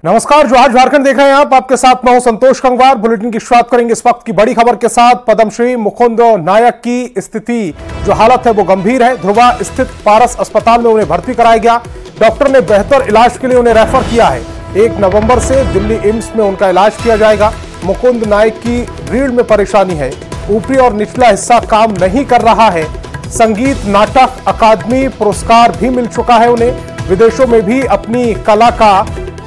नमस्कार, जो आज झारखंड देख रहे हैं आपके साथ मैं हूं संतोष कंगवार। बुलेटिन की शुरुआत करेंगे इस वक्त की बड़ी खबर के साथ। पद्मश्री मुकुंद नायक की स्थिति जो हालत है वो गंभीर है। ध्रुवा स्थित पारस अस्पताल में उन्हें भर्ती कराया गया। डॉक्टर ने बेहतर इलाज के लिए उन्हें रेफर किया है। 1 नवंबर से दिल्ली एम्स में उनका इलाज किया जाएगा। मुकुंद नायक की रीढ़ में परेशानी है, ऊपरी और निचला हिस्सा काम नहीं कर रहा है। संगीत नाटक अकादमी पुरस्कार भी मिल चुका है उन्हें। विदेशों में भी अपनी कला का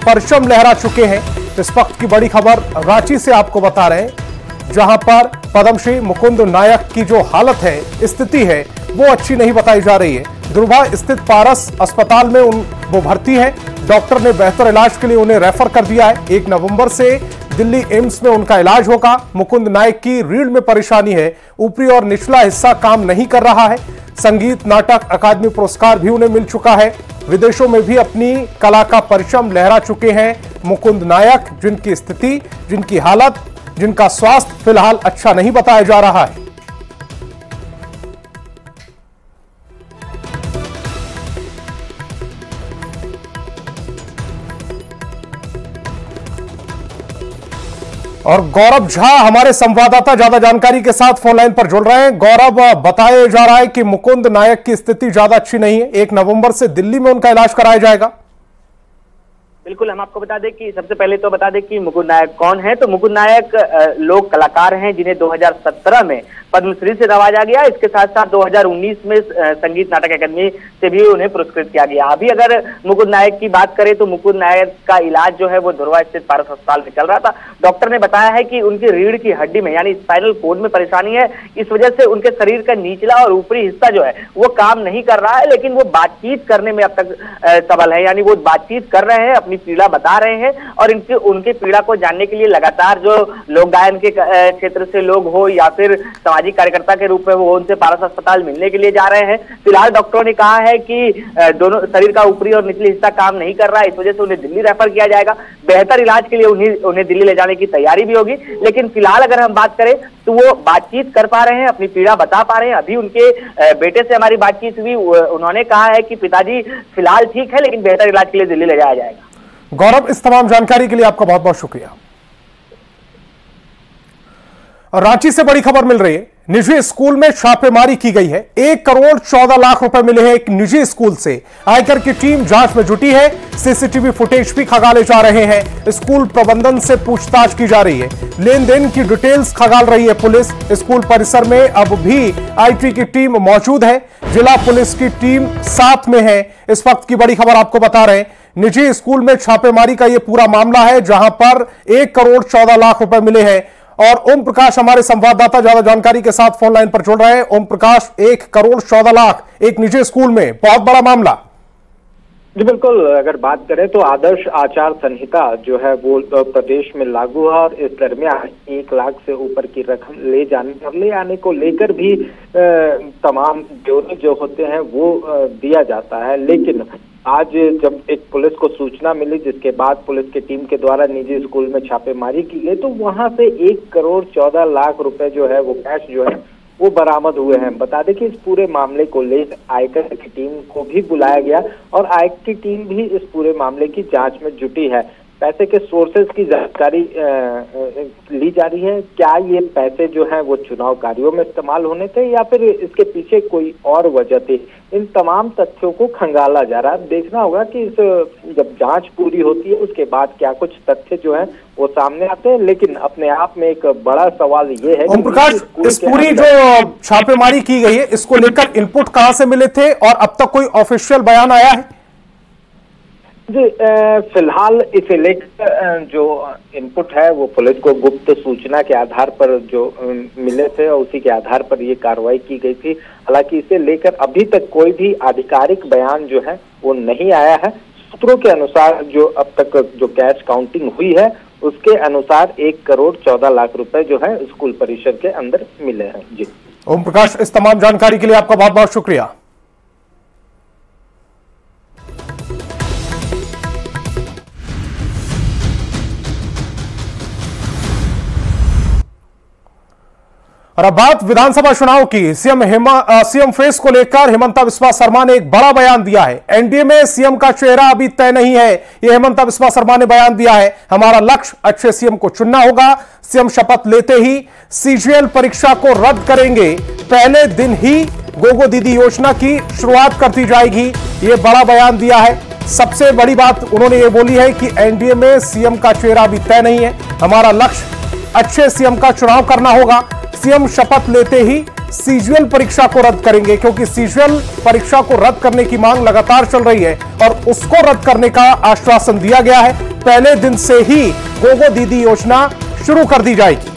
परचम लहरा चुके हैं। इस वक्त की बड़ी खबर रांची से आपको बता रहे हैं, जहां पर पद्मश्री मुकुंद नायक की जो हालत है, स्थिति है, वो अच्छी नहीं बताई जा रही है। ध्रुवा स्थित पारस अस्पताल में वो भर्ती है। डॉक्टर ने बेहतर इलाज के लिए उन्हें रेफर कर दिया है। 1 नवंबर से दिल्ली एम्स में उनका इलाज होगा। मुकुंद नायक की रीढ़ में परेशानी है, ऊपरी और निचला हिस्सा काम नहीं कर रहा है। संगीत नाटक अकादमी पुरस्कार भी उन्हें मिल चुका है। विदेशों में भी अपनी कला का परचम लहरा चुके हैं मुकुंद नायक, जिनकी स्थिति, जिनकी हालत, जिनका स्वास्थ्य फिलहाल अच्छा नहीं बताया जा रहा है। और गौरव झा हमारे संवाददाता ज्यादा जानकारी के साथ फोन लाइन पर जुड़ रहे हैं। गौरव, बताया जा रहा है कि मुकुंद नायक की स्थिति ज्यादा अच्छी नहीं है। 1 नवंबर से दिल्ली में उनका इलाज कराया जाएगा। बिल्कुल, हम आपको बता दें कि सबसे पहले तो बता दें कि मुकुंद नायक कौन है। तो मुकुंद नायक लोक कलाकार हैं जिन्हें 2017 में पद्मश्री से नवाजा गया। इसके साथ साथ 2019 में संगीत नाटक अकादमी से भी उन्हें पुरस्कृत किया गया। अभी अगर मुकुंद नायक की बात करें तो मुकुंद नायक का इलाज जो है वो ध्रुवा स्थित पारस अस्पताल में चल रहा था। डॉक्टर ने बताया है कि उनकी रीढ़ की हड्डी में यानी स्पाइनल कोड में परेशानी है। इस वजह से उनके शरीर का निचला और ऊपरी हिस्सा जो है वो काम नहीं कर रहा है, लेकिन वो बातचीत करने में अब तक सबल है। यानी वो बातचीत कर रहे हैं, अपनी पीड़ा बता रहे हैं और उनके पीड़ा को जानने के लिए लगातार जो लोक गायन के क्षेत्र से लोग हो या फिर सामाजिक कार्यकर्ता के रूप में वो उनसे पारस अस्पताल मिलने के लिए जा रहे हैं। फिलहाल डॉक्टरों ने कहा है कि दोनों शरीर का ऊपरी और निचली हिस्सा काम नहीं कर रहा है, इस वजह से उन्हें दिल्ली रेफर किया जाएगा। बेहतर इलाज के लिए उन्हें दिल्ली ले जाने की तैयारी भी होगी। लेकिन फिलहाल अगर हम बात करें तो वो बातचीत कर पा रहे हैं, अपनी पीड़ा बता पा रहे हैं। अभी उनके बेटे से हमारी बातचीत हुई, उन्होंने कहा है कि पिताजी फिलहाल ठीक है, लेकिन बेहतर इलाज के लिए दिल्ली ले जाया जाएगा। गौरव, इस तमाम जानकारी के लिए आपका बहुत बहुत शुक्रिया। और रांची से बड़ी खबर मिल रही है, निजी स्कूल में छापेमारी की गई है। 1 करोड़ 14 लाख रुपए मिले हैं एक निजी स्कूल से। आयकर की टीम जांच में जुटी है। सीसीटीवी फुटेज भी खंगाले जा रहे हैं। स्कूल प्रबंधन से पूछताछ की जा रही है। लेन देन की डिटेल्स खंगाल रही है पुलिस। स्कूल परिसर में अब भी आईटी की टीम मौजूद है। जिला पुलिस की टीम साथ में है। इस वक्त की बड़ी खबर आपको बता रहे हैं, निजी स्कूल में छापेमारी का यह पूरा मामला है, जहां पर 1 करोड़ 14 लाख रुपए मिले हैं। और ओम प्रकाश हमारे संवाददाता ज्यादा जानकारी के साथ फोन लाइन पर जुड़ रहे हैं। ओम प्रकाश, 1 करोड़ 14 लाख एक निजी स्कूल में, बहुत बड़ा मामला। जी बिल्कुल, अगर बात करें तो आदर्श आचार संहिता जो है वो प्रदेश में लागू है और इस दरमियान 1 लाख से ऊपर की रकम ले आने को लेकर भी तमाम ब्यौरे जो होते हैं वो दिया जाता है। लेकिन आज जब एक पुलिस को सूचना मिली, जिसके बाद पुलिस की टीम के द्वारा निजी स्कूल में छापेमारी की गई, तो वहां से 1 करोड़ 14 लाख रुपए जो है वो कैश जो है वो बरामद हुए हैं। बता दें कि इस पूरे मामले को लेकर आयकर की टीम को भी बुलाया गया और आयकर की टीम भी इस पूरे मामले की जांच में जुटी है। पैसे के सोर्सेज की जानकारी ली जा रही है। क्या ये पैसे जो हैं वो चुनाव कार्यों में इस्तेमाल होने थे या फिर इसके पीछे कोई और वजह थी? इन तमाम तथ्यों को खंगाला जा रहा है। देखना होगा कि जब जांच पूरी होती है उसके बाद क्या कुछ तथ्य जो है वो सामने आते हैं। लेकिन अपने आप में एक बड़ा सवाल ये है, ओम प्रकाश, इस पूरी जो छापेमारी की गई है, इसको लेकर इनपुट कहां से मिले थे और अब तक कोई ऑफिशियल बयान आया है? जी, फिलहाल इसे लेकर जो इनपुट है वो पुलिस को गुप्त सूचना के आधार पर जो मिले थे और उसी के आधार पर ये कार्रवाई की गई थी। हालांकि इसे लेकर अभी तक कोई भी आधिकारिक बयान जो है वो नहीं आया है। सूत्रों के अनुसार जो अब तक जो कैश काउंटिंग हुई है उसके अनुसार 1 करोड़ 14 लाख रुपए जो है स्कूल परिसर के अंदर मिले हैं। जी ओम प्रकाश, इस तमाम जानकारी के लिए आपका बहुत बहुत शुक्रिया। और अब बात विधानसभा चुनाव की। सीएम फेस को लेकर हिमंता बिस्वा शर्मा ने एक बड़ा बयान दिया है। एनडीए में सीएम का चेहरा अभी तय नहीं है, यह हिमंता बिस्वा शर्मा ने बयान दिया है। हमारा लक्ष्य अच्छे सीएम को चुनना होगा। सीएम शपथ लेते ही सीजीएल परीक्षा को रद्द करेंगे। पहले दिन ही गोगो दीदी योजना की शुरुआत कर दी जाएगी, यह बड़ा बयान दिया है। सबसे बड़ी बात उन्होंने ये बोली है कि एनडीए में सीएम का चेहरा अभी तय नहीं है, हमारा लक्ष्य अच्छे सीएम का चुनाव करना होगा। सीएम शपथ लेते ही सीजीएल परीक्षा को रद्द करेंगे, क्योंकि सीजीएल परीक्षा को रद्द करने की मांग लगातार चल रही है और उसको रद्द करने का आश्वासन दिया गया है। पहले दिन से ही गोगो दीदी योजना शुरू कर दी जाएगी।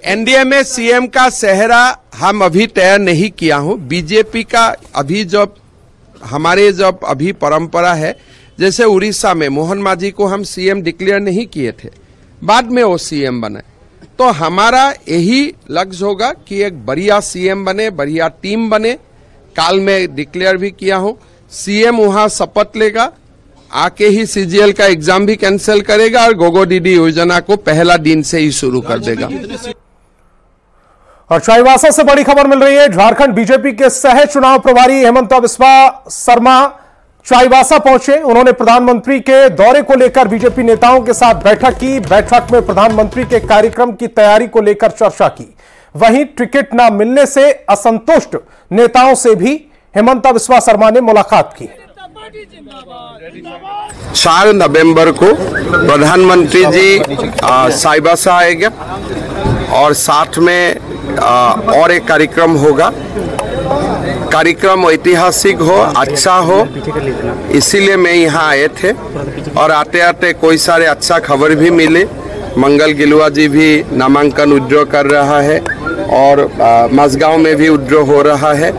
एनडीए में सीएम का चेहरा हम अभी तय नहीं किया हूं। बीजेपी का अभी जब अभी परंपरा है, जैसे उड़ीसा में मोहन मांझी को हम सीएम डिक्लेयर नहीं किए थे, बाद में वो सीएम बने, तो हमारा यही लक्ष्य होगा कि एक बढ़िया सीएम बने, बढ़िया टीम बने। काल में डिक्लेयर भी किया हूं, सीएम वहां शपथ लेगा, आके ही सीजीएल का एग्जाम भी कैंसिल करेगा और गोगो दीदी योजना को पहला दिन से ही शुरू कर देगा। और चाईबासा से बड़ी खबर मिल रही है। झारखंड बीजेपी के सह चुनाव प्रभारी हिमंता बिस्वा शर्मा चाईबासा पहुंचे। उन्होंने प्रधानमंत्री के दौरे को लेकर बीजेपी नेताओं के साथ बैठक की। बैठक में प्रधानमंत्री के कार्यक्रम की तैयारी को लेकर चर्चा की। वहीं टिकट न मिलने से असंतुष्ट नेताओं से भी हिमंता बिस्वा शर्मा ने मुलाकात की। 4 नवंबर को प्रधानमंत्री जी चाईबासा आएंगे और साथ में और एक कार्यक्रम होगा। कार्यक्रम ऐतिहासिक हो, अच्छा हो, इसीलिए मैं यहाँ आए थे। और आते आते कोई सारे अच्छा खबर भी मिले। मंगल गिलुआ जी भी नामांकन विड्रॉ कर रहा है और मझगांव में भी विड्रॉ हो रहा है।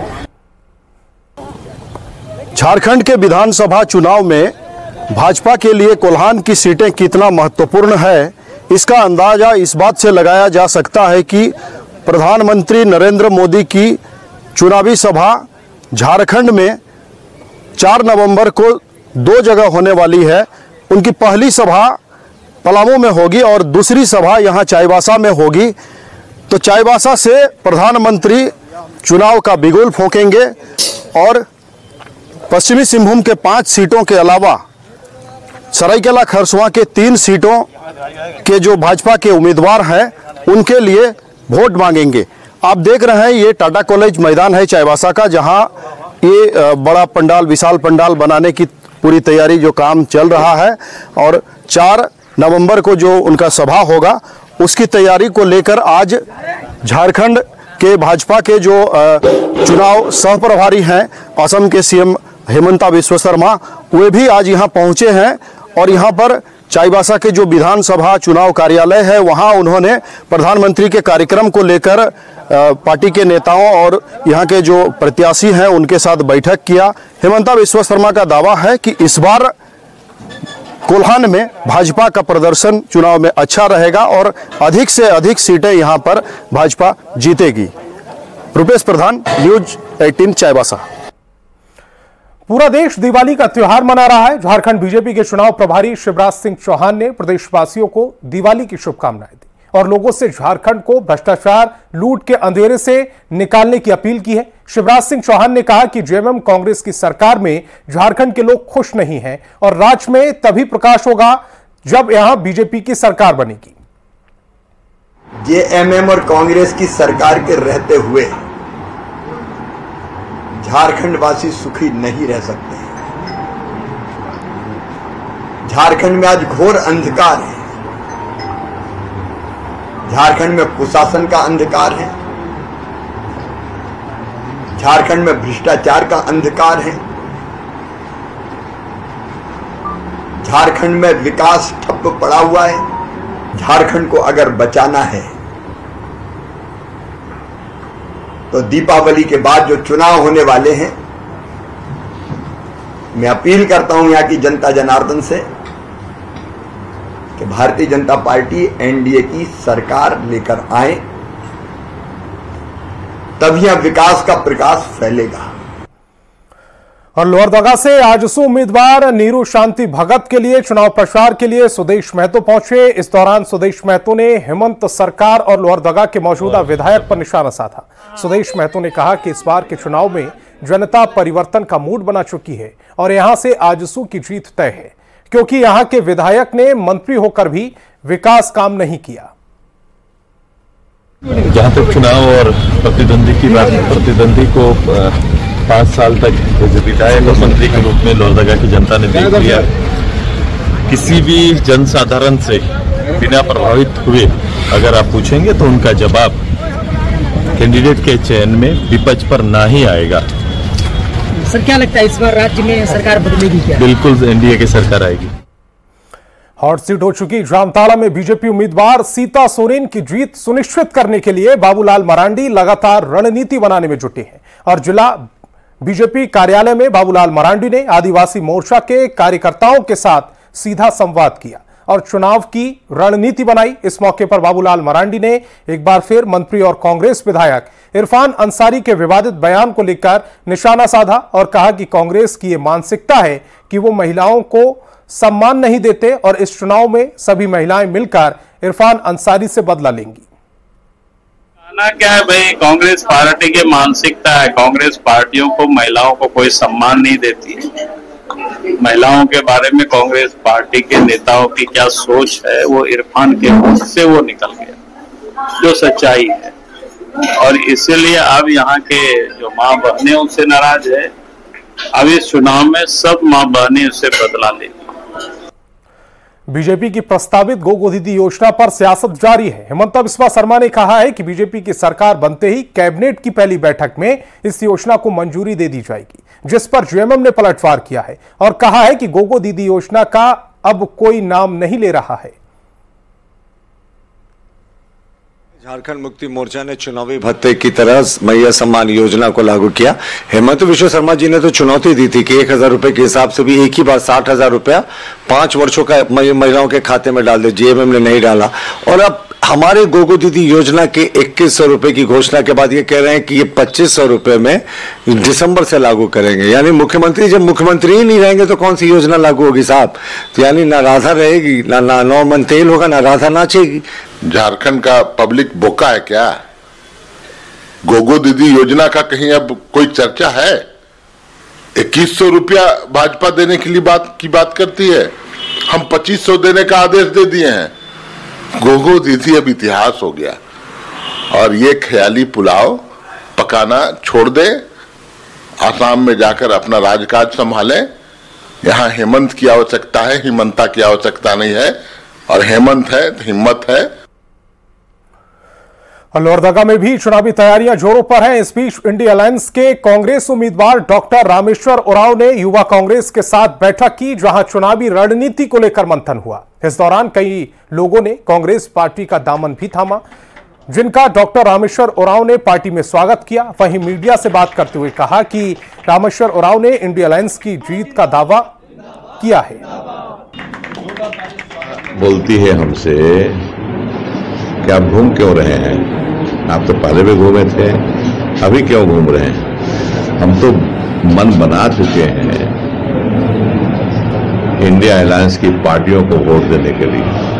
झारखंड के विधानसभा चुनाव में भाजपा के लिए कोल्हान की सीटें कितना महत्वपूर्ण है, इसका अंदाजा इस बात से लगाया जा सकता है कि प्रधानमंत्री नरेंद्र मोदी की चुनावी सभा झारखंड में 4 नवंबर को 2 जगह होने वाली है। उनकी पहली सभा पलामू में होगी और दूसरी सभा यहाँ चाईबासा में होगी। तो चाईबासा से प्रधानमंत्री चुनाव का बिगुल फूंकेंगे और पश्चिमी सिंहभूम के 5 सीटों के अलावा सरायकेला खरसुआ के 3 सीटों के जो भाजपा के उम्मीदवार हैं उनके लिए वोट मांगेंगे। आप देख रहे हैं ये टाटा कॉलेज मैदान है चाईबासा का, जहां ये बड़ा पंडाल, विशाल पंडाल बनाने की पूरी तैयारी जो काम चल रहा है और 4 नवंबर को जो उनका सभा होगा उसकी तैयारी को लेकर आज झारखंड के भाजपा के जो चुनाव सह प्रभारी हैं असम के सीएम हिमंता बिस्वा शर्मा, वे भी आज यहाँ पहुँचे हैं और यहाँ पर चाईबासा के जो विधानसभा चुनाव कार्यालय है वहाँ उन्होंने प्रधानमंत्री के कार्यक्रम को लेकर पार्टी के नेताओं और यहाँ के जो प्रत्याशी हैं उनके साथ बैठक किया। हिमंता बिस्वा शर्मा का दावा है कि इस बार कोल्हान में भाजपा का प्रदर्शन चुनाव में अच्छा रहेगा और अधिक से अधिक सीटें यहाँ पर भाजपा जीतेगी। रुपेश प्रधान, न्यूज 18 चाईबासा। पूरा देश दिवाली का त्योहार मना रहा है। झारखंड बीजेपी के चुनाव प्रभारी शिवराज सिंह चौहान ने प्रदेशवासियों को दिवाली की शुभकामनाएं दी और लोगों से झारखंड को भ्रष्टाचार, लूट के अंधेरे से निकालने की अपील की है। शिवराज सिंह चौहान ने कहा कि जेएमएम कांग्रेस की सरकार में झारखंड के लोग खुश नहीं हैं और राज्य में तभी प्रकाश होगा जब यहां बीजेपी की सरकार बनेगी। जेएमएम और कांग्रेस की सरकार के रहते हुए झारखंड वासी सुखी नहीं रह सकते। झारखंड में आज घोर अंधकार है। झारखंड में कुशासन का अंधकार है। झारखंड में भ्रष्टाचार का अंधकार है। झारखंड में विकास ठप पड़ा हुआ है। झारखंड को अगर बचाना है तो दीपावली के बाद जो चुनाव होने वाले हैं, मैं अपील करता हूं यहां की जनता जनार्दन से कि भारतीय जनता पार्टी एनडीए की सरकार लेकर आए, तब यहां विकास का प्रकाश फैलेगा। और लोहरदगा से आजसू उम्मीदवार नीरू शांति भगत के लिए चुनाव प्रचार के लिए सुदेश महतो पहुंचे। इस दौरान सुदेश महतो ने हेमंत सरकार और लोहरदगा के मौजूदा विधायक पर निशाना साधा। सुदेश महतो ने कहा कि इस बार के चुनाव में जनता परिवर्तन का मूड बना चुकी है और यहां से आजसू की जीत तय है, क्योंकि यहां के विधायक ने मंत्री होकर भी विकास काम नहीं किया। जहां तक चुनाव और प्रतिद्वंदी की बात, प्रतिद्वंदी को 5 साल तक विधायक और मंत्री के रूप में लोहरदगा की जनता ने देख लिया। किसी भी जनसाधारण से बिना प्रभावित हुए अगर आप पूछेंगे तो उनका जवाब कैंडिडेट के चयन में विपक्ष पर ना ही आएगा। सर, क्या लगता है इस बार राज्य में सरकार बदलेगी क्या? बिल्कुल एनडीए की सरकार आएगी। हॉट सीट हो चुकी जामताड़ा में बीजेपी उम्मीदवार सीता सोरेन की जीत सुनिश्चित करने के लिए बाबूलाल मरांडी लगातार रणनीति बनाने में जुटे हैं और जिला बीजेपी कार्यालय में बाबूलाल मरांडी ने आदिवासी मोर्चा के कार्यकर्ताओं के साथ सीधा संवाद किया और चुनाव की रणनीति बनाई। इस मौके पर बाबूलाल मरांडी ने एक बार फिर मंत्री और कांग्रेस विधायक इरफान अंसारी के विवादित बयान को लेकर निशाना साधा और कहा कि कांग्रेस की यह मानसिकता है कि वो महिलाओं को सम्मान नहीं देते और इस चुनाव में सभी महिलाएं मिलकर इरफान अंसारी से बदला लेंगी। क्या है भाई, कांग्रेस पार्टी की मानसिकता है, कांग्रेस पार्टियों को महिलाओं को कोई सम्मान नहीं देती। महिलाओं के बारे में कांग्रेस पार्टी के नेताओं की क्या सोच है वो इरफान के मुंह से वो निकल गया, जो सच्चाई है। और इसीलिए अब यहाँ के जो माँ बहनें उनसे नाराज है। अब इस चुनाव में सब माँ बहनें उससे बदला लेंगी। बीजेपी की प्रस्तावित गोगो दीदी योजना पर सियासत जारी है। हेमंत बिस्वा शर्मा ने कहा है कि बीजेपी की सरकार बनते ही कैबिनेट की पहली बैठक में इस योजना को मंजूरी दे दी जाएगी, जिस पर जेएमएम ने पलटवार किया है और कहा है कि गोगो दीदी योजना का अब कोई नाम नहीं ले रहा है। झारखंड मुक्ति मोर्चा ने चुनावी भत्ते की तरह मैया सम्मान योजना को लागू किया। हेमंत बिस्वा शर्मा जी ने तो चुनौती दी थी कि 1,000 रुपए के हिसाब से भी एक ही बार 60,000 रुपया 5 वर्षों का महिलाओं के खाते में डाल दे। जेएमएम ने नहीं डाला और अब हमारे गोगो दीदी योजना के 2100 रुपए की घोषणा के बाद ये कह रहे हैं कि ये 2500 रुपए में दिसंबर से लागू करेंगे। यानी मुख्यमंत्री जब मुख्यमंत्री ही नहीं रहेंगे तो कौन सी योजना लागू होगी साहब? तो यानी ना राधा रहेगी, ना नॉर्मन तेल होगा, ना राधा नाचेगी। झारखंड का पब्लिक बोका है क्या? गोगो दीदी योजना का कहीं अब कोई चर्चा है? 2100 रुपया भाजपा देने के लिए बात करती है। हम 2500 देने का आदेश दे दिए हैं। गोगो दीदी अब इतिहास हो गया और ये ख्याली पुलाव पकाना छोड़ दे, आसाम में जाकर अपना राजकाज संभाले। यहाँ हेमंत की आवश्यकता है, हिमंता की आवश्यकता नहीं है। और हेमंत है तो हिम्मत है। लोहरदगा में भी चुनावी तैयारियां जोरों पर हैं। इस बीच इंडिया अलायंस के कांग्रेस उम्मीदवार डॉक्टर रामेश्वर उरांव ने युवा कांग्रेस के साथ बैठक की, जहां चुनावी रणनीति को लेकर मंथन हुआ। इस दौरान कई लोगों ने कांग्रेस पार्टी का दामन भी थामा, जिनका डॉक्टर रामेश्वर उरांव ने पार्टी में स्वागत किया। वहीं मीडिया से बात करते हुए कहा कि रामेश्वर उरांव ने इंडिया अलायंस की जीत का दावा किया है। बोलती है हमसे कि आप घूम क्यों रहे हैं? आप तो पहले भी घूमे थे, अभी क्यों घूम रहे हैं? हम तो मन बना चुके हैं इंडिया अलायंस की पार्टियों को वोट देने के लिए।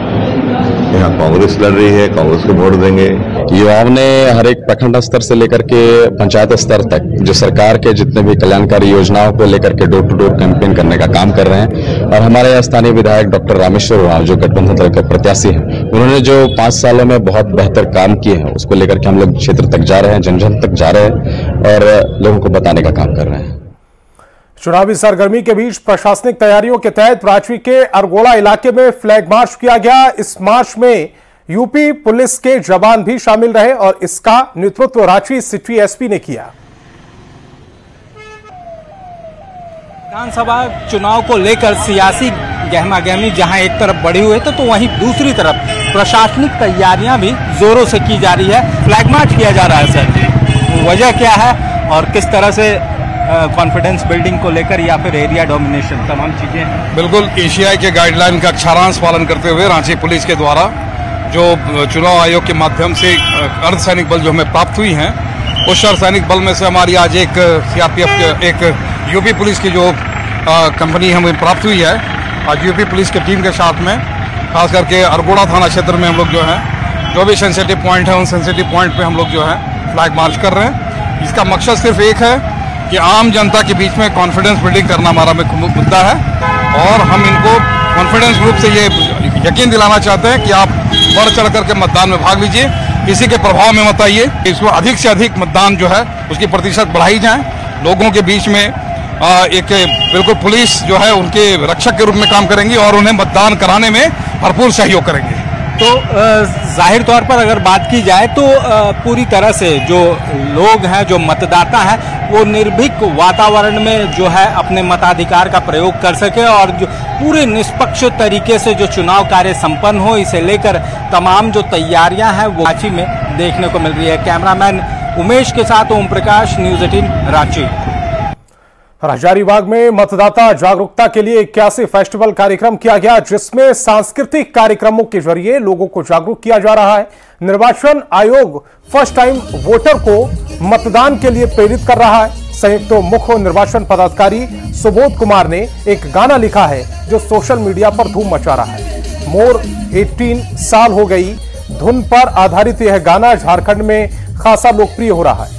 यहाँ कांग्रेस लड़ रही है, कांग्रेस को वोट देंगे। युवाओं ने हर एक प्रखंड स्तर से लेकर के पंचायत स्तर तक जो सरकार के जितने भी कल्याणकारी योजनाओं को लेकर के डोर टू डोर कैंपेन करने का काम कर रहे हैं। और हमारे स्थानीय विधायक डॉक्टर रामेश्वर उरांव जो गठबंधन दल के प्रत्याशी हैं, उन्होंने जो 5 सालों में बहुत बेहतर काम किए हैं उसको लेकर के हम लोग क्षेत्र तक जा रहे हैं, जन जन तक जा रहे हैं और लोगों को बताने का काम कर रहे हैं। चुनावी सरगर्मी के बीच प्रशासनिक तैयारियों के तहत रांची के अरगोड़ा इलाके में फ्लैग मार्च किया गया। इस मार्च में यूपी पुलिस के जवान भी शामिल रहे और इसका नेतृत्व रांची सिटी एसपी ने किया। विधानसभा चुनाव को लेकर सियासी गहमागहमी जहां एक तरफ बढ़ी हुई है तो वहीं दूसरी तरफ प्रशासनिक तैयारियां भी जोरों से की जा रही है। फ्लैग मार्च किया जा रहा है सर, वजह क्या है और किस तरह से कॉन्फिडेंस बिल्डिंग को लेकर या फिर एरिया डोमिनेशन तमाम चीजें? बिल्कुल एशियाई के गाइडलाइन का अक्षरांश पालन करते हुए रांची पुलिस के द्वारा जो चुनाव आयोग के माध्यम से अर्धसैनिक बल जो हमें प्राप्त हुई हैं, उस अर्धसैनिक बल में से हमारी आज एक सीआरपीएफ एक यूपी पुलिस की जो कंपनी हमें प्राप्त हुई है, आज यूपी पुलिस की टीम के साथ में खास करके अरगोड़ा थाना क्षेत्र में हम लोग जो है जो भी सेंसिटिव पॉइंट है उन सेंसिटिव पॉइंट पे हम लोग जो है फ्लैग मार्च कर रहे हैं। इसका मकसद सिर्फ एक है कि आम जनता के बीच में कॉन्फिडेंस बिल्डिंग करना हमारा मुद्दा है और हम इनको कॉन्फिडेंस ग्रुप से ये यकीन दिलाना चाहते हैं कि आप बढ़ चढ़ करके मतदान में भाग लीजिए, किसी के प्रभाव में मत आइए। इसमें अधिक से अधिक मतदान जो है उसकी प्रतिशत बढ़ाई जाए, लोगों के बीच में एक बिल्कुल पुलिस जो है उनके रक्षक के रूप में काम करेंगी और उन्हें मतदान कराने में भरपूर सहयोग करेंगे। तो जाहिर तौर पर अगर बात की जाए तो पूरी तरह से जो लोग हैं, जो मतदाता हैं, वो निर्भीक वातावरण में जो है अपने मताधिकार का प्रयोग कर सके और जो पूरे निष्पक्ष तरीके से जो चुनाव कार्य संपन्न हो, इसे लेकर तमाम जो तैयारियां हैं वो रांची में देखने को मिल रही है। कैमरामैन उमेश के साथ ओम प्रकाश, न्यूज़ 18 रांची। हजारीबाग में मतदाता जागरूकता के लिए 81 फेस्टिवल कार्यक्रम किया गया, जिसमें सांस्कृतिक कार्यक्रमों के जरिए लोगों को जागरूक किया जा रहा है। निर्वाचन आयोग फर्स्ट टाइम वोटर को मतदान के लिए प्रेरित कर रहा है। संयुक्त मुख्य निर्वाचन पदाधिकारी सुबोध कुमार ने एक गाना लिखा है जो सोशल मीडिया पर धूम मचा रहा है। मोर 18 साल हो गई धुन पर आधारित यह गाना झारखंड में खासा लोकप्रिय हो रहा है।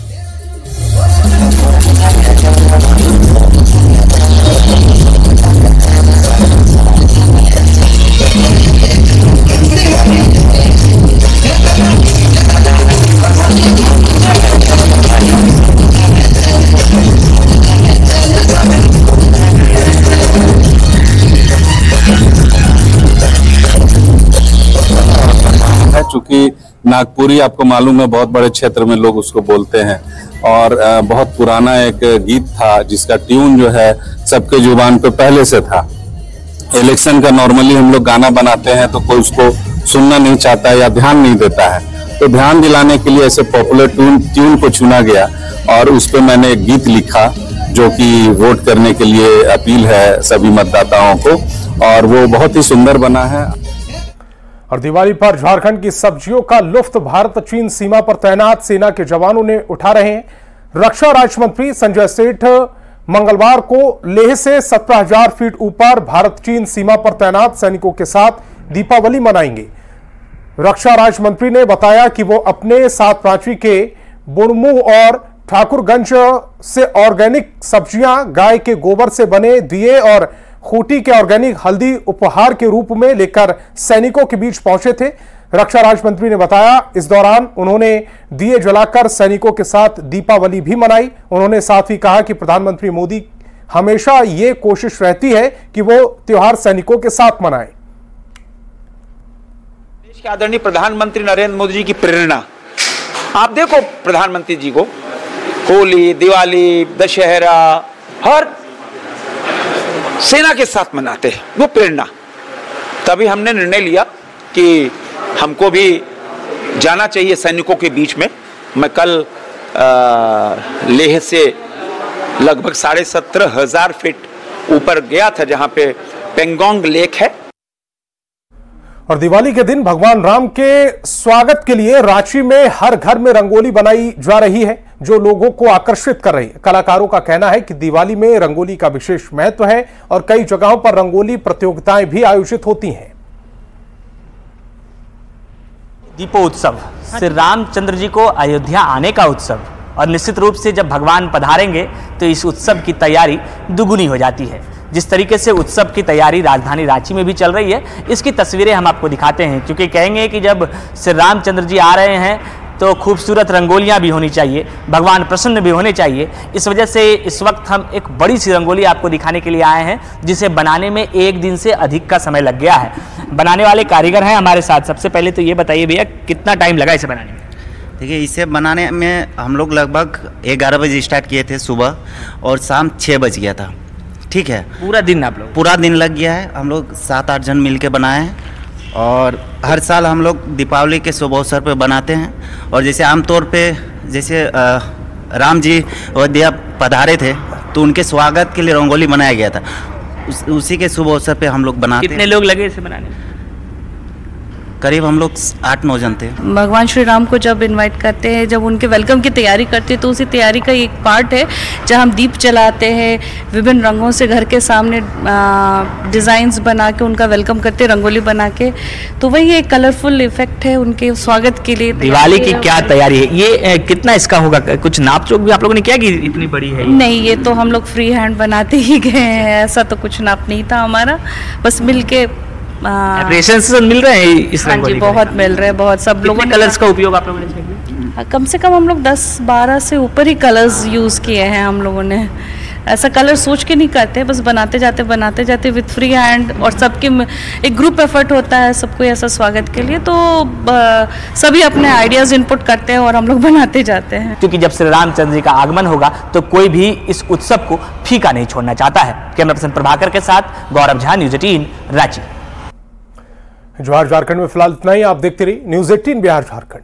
चूंकि नागपुरी आपको मालूम है बहुत बड़े क्षेत्र में लोग उसको बोलते हैं और बहुत पुराना एक गीत था जिसका ट्यून जो है सबके जुबान पे पहले से था। इलेक्शन का नॉर्मली हम लोग गाना बनाते हैं तो कोई उसको सुनना नहीं चाहता या ध्यान नहीं देता है, तो ध्यान दिलाने के लिए ऐसे पॉपुलर ट्यून को चुना गया और उस पर मैंने एक गीत लिखा जो कि वोट करने के लिए अपील है सभी मतदाताओं को और वो बहुत ही सुंदर बना है। और दिवाली पर झारखंड की सब्जियों का लुत्फ भारत चीन सीमा पर तैनात सेना के जवानों ने उठा रहे हैं। रक्षा राज्य मंत्री संजय सेठ मंगलवार को लेह से 17,000 फीट ऊपर भारत चीन सीमा पर तैनात सैनिकों के साथ दीपावली मनाएंगे। रक्षा राज्य मंत्री ने बताया कि वो अपने साथ रांची के बुड़मू और ठाकुरगंज से ऑर्गेनिक सब्जियां, गाय के गोबर से बने दिए और खूंटी के ऑर्गेनिक हल्दी उपहार के रूप में लेकर सैनिकों के बीच पहुंचे थे। रक्षा राज्य मंत्री ने बताया इस दौरान उन्होंने दिए जलाकर सैनिकों के साथ दीपावली भी मनाई। उन्होंने साथ ही कहा कि प्रधानमंत्री मोदी हमेशा ये कोशिश रहती है कि वो त्योहार सैनिकों के साथ मनाएं। देश के आदरणीय प्रधानमंत्री नरेंद्र मोदी जी की प्रेरणा, आप देखो प्रधानमंत्री जी को होली, दिवाली, दशहरा हर सेना के साथ मनाते हैं, वो प्रेरणा। तभी हमने निर्णय लिया कि हमको भी जाना चाहिए सैनिकों के बीच में। मैं कल लेह से लगभग 17,500 फीट ऊपर गया था जहां पे पेंगोंग लेक है। और दिवाली के दिन भगवान राम के स्वागत के लिए रांची में हर घर में रंगोली बनाई जा रही है जो लोगों को आकर्षित कर रही है। कलाकारों का कहना है कि दिवाली में रंगोली का विशेष महत्व है और कई जगहों पर रंगोली प्रतियोगिताएं भी आयोजित होती हैं। दीपोत्सव श्री रामचंद्र जी को अयोध्या आने का उत्सव और निश्चित रूप से जब भगवान पधारेंगे तो इस उत्सव की तैयारी दुगुनी हो जाती है। जिस तरीके से उत्सव की तैयारी राजधानी रांची में भी चल रही है, इसकी तस्वीरें हम आपको दिखाते हैं, क्योंकि कहेंगे कि जब श्री रामचंद्र जी आ रहे हैं तो खूबसूरत रंगोलियां भी होनी चाहिए, भगवान प्रसन्न भी होने चाहिए। इस वजह से इस वक्त हम एक बड़ी सी रंगोली आपको दिखाने के लिए आए हैं जिसे बनाने में 1 दिन से अधिक का समय लग गया है। बनाने वाले कारीगर हैं हमारे साथ। सबसे पहले तो ये बताइए भैया, कितना टाइम लगा इसे बनाने में? देखिए, इसे बनाने में हम लोग लगभग 11 बजे स्टार्ट किए थे सुबह और शाम 6 बज गया था। ठीक है, पूरा दिन आप लोग? पूरा दिन लग गया है। हम लोग 7-8 जन मिल के बनाए हैं और हर साल हम लोग दीपावली के शुभ अवसर पर बनाते हैं। और जैसे आमतौर पे जैसे राम जी अयोध्या पधारे थे तो उनके स्वागत के लिए रंगोली बनाया गया था, उसी के शुभ अवसर पे हम लोग बनाते हैं। कितने लोग लगे इसे बनाने में? करीब हम लोग 8-9 जन थे। भगवान श्री राम को जब इनवाइट करते हैं, जब उनके वेलकम की तैयारी करते हैं, तो उसी तैयारी का एक पार्ट है जहाँ हम दीप जलाते हैं, विभिन्न रंगों से घर के सामने डिज़ाइंस बना के उनका वेलकम करते हैं, रंगोली बना के। तो वही एक कलरफुल इफेक्ट है उनके स्वागत के लिए। दिवाली की क्या तैयारी है, ये कितना इसका होगा, कुछ नाप जोक भी आप लोगों ने किया कि इतनी बड़ी है? नहीं, ये तो हम लोग फ्री हैंड बनाते ही गए हैं, ऐसा तो कुछ नाप नहीं था हमारा, बस मिलके मिल रहे हैं इस हाँ जी, बहुत मिल रहे हैं, बहुत सब लोगों ने। कलर्स का उपयोग आप लोगों ने किया? कम से कम हम लोग 10-12 से ऊपर ही कलर्स यूज़ किए हैं हम लोगों ने। ऐसा कलर सोच के नहीं करते, बस बनाते जाते विद फ्री हैंड, और सबके एक ग्रुप एफर्ट होता है सबको ऐसा स्वागत के लिए, तो सभी अपने आइडियाज़ इनपुट करते हैं और हम लोग बनाते जाते हैं। क्योंकि जब श्री रामचंद्र जी का आगमन होगा तो कोई भी इस उत्सव को फीका नहीं छोड़ना चाहता है। कैमरा पर्सन प्रभाकर के साथ गौरव झा, न्यूज़ 18 रांची। बिहार झारखंड में फिलहाल इतना ही। आप देखते रहिए न्यूज़ 18 बिहार झारखंड।